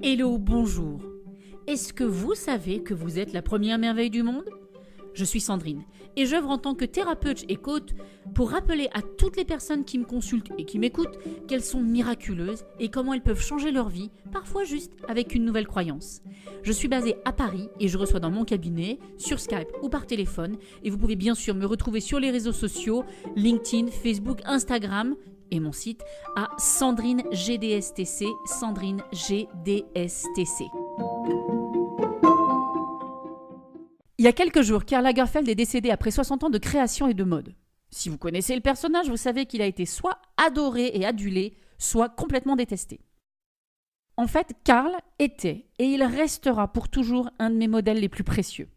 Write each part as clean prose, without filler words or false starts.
Hello, bonjour. Est-ce que vous savez que vous êtes la première merveille du monde ? Je suis Sandrine et j'œuvre en tant que thérapeute et coach pour rappeler à toutes les personnes qui me consultent et qui m'écoutent qu'elles sont miraculeuses et comment elles peuvent changer leur vie, parfois juste avec une nouvelle croyance. Je suis basée à Paris et je reçois dans mon cabinet, sur Skype ou par téléphone, et vous pouvez bien sûr me retrouver sur les réseaux sociaux, LinkedIn, Facebook, Instagram et mon site à Sandrine GDSTC, Sandrine GDSTC. Il y a quelques jours, Karl Lagerfeld est décédé après 60 ans de création et de mode. Si vous connaissez le personnage, vous savez qu'il a été soit adoré et adulé, soit complètement détesté. En fait, Karl était et il restera pour toujours un de mes modèles les plus précieux.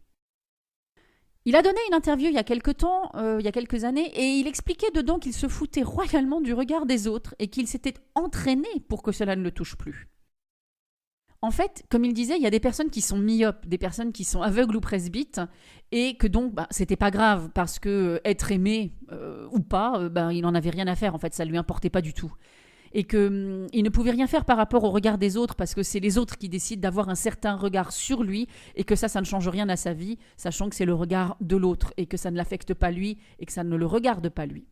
Il a donné une interview il y a quelques années, et il expliquait dedans qu'il se foutait royalement du regard des autres et qu'il s'était entraîné pour que cela ne le touche plus. En fait, comme il disait, il y a des personnes qui sont myopes, des personnes qui sont aveugles ou presbytes, et que donc, c'était pas grave, parce que être aimé ou pas, il n'en avait rien à faire, en fait, ça lui importait pas du tout. Et qu'il ne pouvait rien faire par rapport au regard des autres, parce que c'est les autres qui décident d'avoir un certain regard sur lui, et que ça ne change rien à sa vie, sachant que c'est le regard de l'autre, et que ça ne l'affecte pas lui, et que ça ne le regarde pas lui.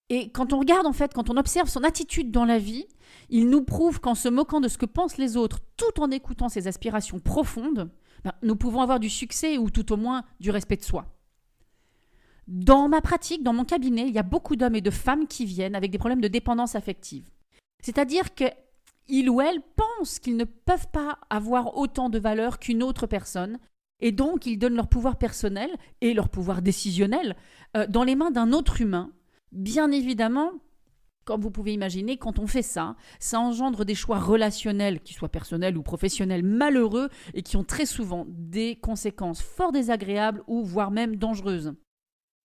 Et quand on regarde, en fait, quand on observe son attitude dans la vie, il nous prouve qu'en se moquant de ce que pensent les autres, tout en écoutant ses aspirations profondes, nous pouvons avoir du succès ou tout au moins du respect de soi. Dans ma pratique, dans mon cabinet, il y a beaucoup d'hommes et de femmes qui viennent avec des problèmes de dépendance affective. C'est-à-dire qu'ils ou elles pensent qu'ils ne peuvent pas avoir autant de valeur qu'une autre personne, et donc ils donnent leur pouvoir personnel et leur pouvoir décisionnel dans les mains d'un autre humain. Bien évidemment, comme vous pouvez imaginer, quand on fait ça, ça engendre des choix relationnels, qu'ils soient personnels ou professionnels, malheureux et qui ont très souvent des conséquences fort désagréables ou voire même dangereuses.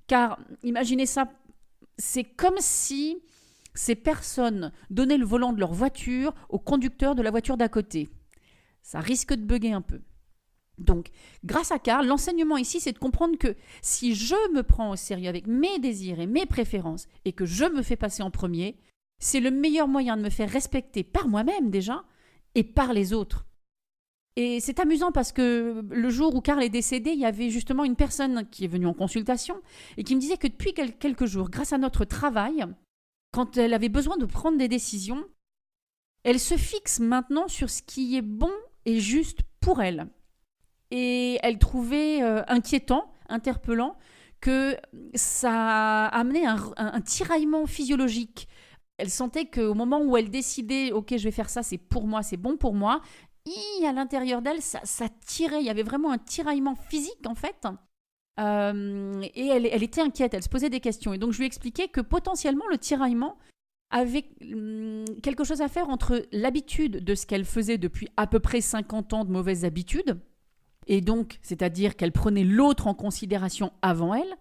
Car, imaginez ça, c'est comme si ces personnes donnaient le volant de leur voiture au conducteur de la voiture d'à côté. Ça risque de bugger un peu. Donc, grâce à Karl, l'enseignement ici, c'est de comprendre que si je me prends au sérieux avec mes désirs et mes préférences et que je me fais passer en premier, c'est le meilleur moyen de me faire respecter par moi-même déjà et par les autres. Et c'est amusant parce que le jour où Karl est décédé, il y avait justement une personne qui est venue en consultation et qui me disait que depuis quelques jours, grâce à notre travail, quand elle avait besoin de prendre des décisions, elle se fixe maintenant sur ce qui est bon et juste pour elle. Et elle trouvait inquiétant, interpellant, que ça amenait un tiraillement physiologique. Elle sentait qu'au moment où elle décidait « Ok, je vais faire ça, c'est pour moi, c'est bon pour moi », à l'intérieur d'elle, ça tirait. Il y avait vraiment un tiraillement physique, en fait. Et elle était inquiète, elle se posait des questions. Et donc, je lui expliquais que potentiellement, le tiraillement avait quelque chose à faire entre l'habitude de ce qu'elle faisait depuis à peu près 50 ans de mauvaises habitudes, et donc, c'est-à-dire qu'elle prenait l'autre en considération avant elle,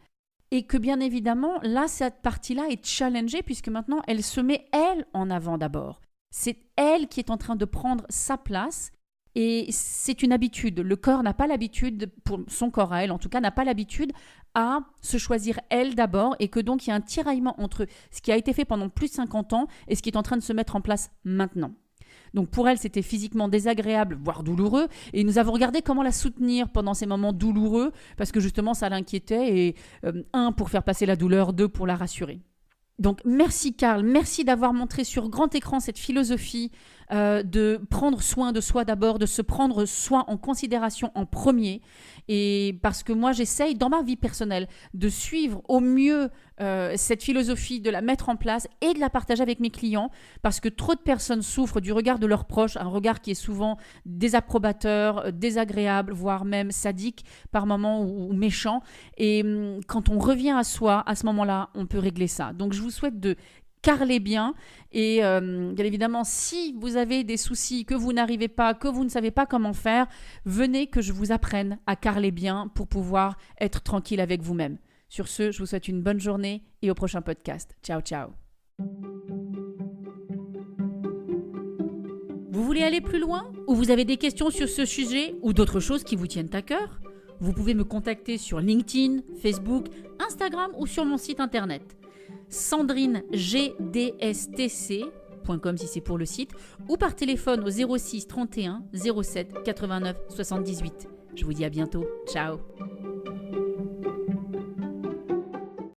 et que bien évidemment, là, cette partie-là est challengée, puisque maintenant, elle se met elle en avant d'abord. C'est elle qui est en train de prendre sa place, et c'est une habitude. Le corps n'a pas l'habitude, pour son corps à elle en tout cas, n'a pas l'habitude à se choisir elle d'abord, et que donc il y a un tiraillement entre ce qui a été fait pendant plus de 50 ans et ce qui est en train de se mettre en place maintenant. Donc pour elle, c'était physiquement désagréable, voire douloureux, et nous avons regardé comment la soutenir pendant ces moments douloureux, parce que justement ça l'inquiétait, et 1, pour faire passer la douleur, 2, pour la rassurer. Donc merci Karl, merci d'avoir montré sur grand écran cette philosophie de prendre soin de soi d'abord, de se prendre soi en considération en premier, et parce que moi j'essaye dans ma vie personnelle de suivre au mieux cette philosophie, de la mettre en place et de la partager avec mes clients, parce que trop de personnes souffrent du regard de leurs proches, un regard qui est souvent désapprobateur, désagréable, voire même sadique par moments ou méchant, et quand on revient à soi, à ce moment-là, on peut régler ça. Donc je vous souhaite de carrelez bien, et bien évidemment, si vous avez des soucis, que vous n'arrivez pas, que vous ne savez pas comment faire, venez que je vous apprenne à carreler bien pour pouvoir être tranquille avec vous-même. Sur ce, je vous souhaite une bonne journée et au prochain podcast. Ciao, ciao. Vous voulez aller plus loin ? Ou vous avez des questions sur ce sujet ou d'autres choses qui vous tiennent à cœur ? Vous pouvez me contacter sur LinkedIn, Facebook, Instagram ou sur mon site internet. Sandrine GDSTC blog.com si c'est pour le site, ou par téléphone au 06 31 07 89 78. Je vous dis à bientôt. Ciao.